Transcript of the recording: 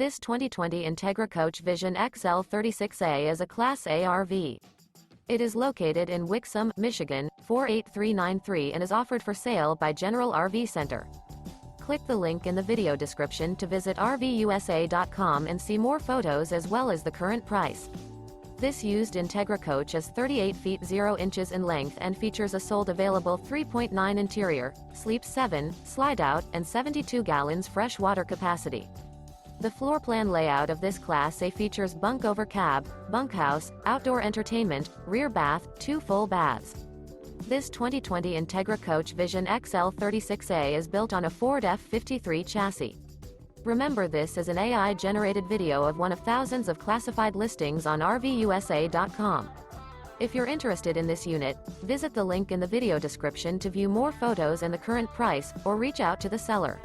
This 2020 Entegra Coach Vision XL 36A is a Class A RV. It is located in Wixom, Michigan, 48393 and is offered for sale by General RV Center. Click the link in the video description to visit RVUSA.com and see more photos as well as the current price. This used Entegra coach is 38 feet 0 inches in length and features a sold available 3.9 interior, sleeps 7, slide-out, and 72 gallons fresh water capacity. The floor plan layout of this Class A features bunk over cab, bunkhouse, outdoor entertainment, rear bath, 2 full baths. This 2020 Entegra Coach Vision XL 36A is built on a Ford F53 chassis. Remember, this is an AI-generated video of one of thousands of classified listings on RVUSA.com. If you're interested in this unit, visit the link in the video description to view more photos and the current price, or reach out to the seller.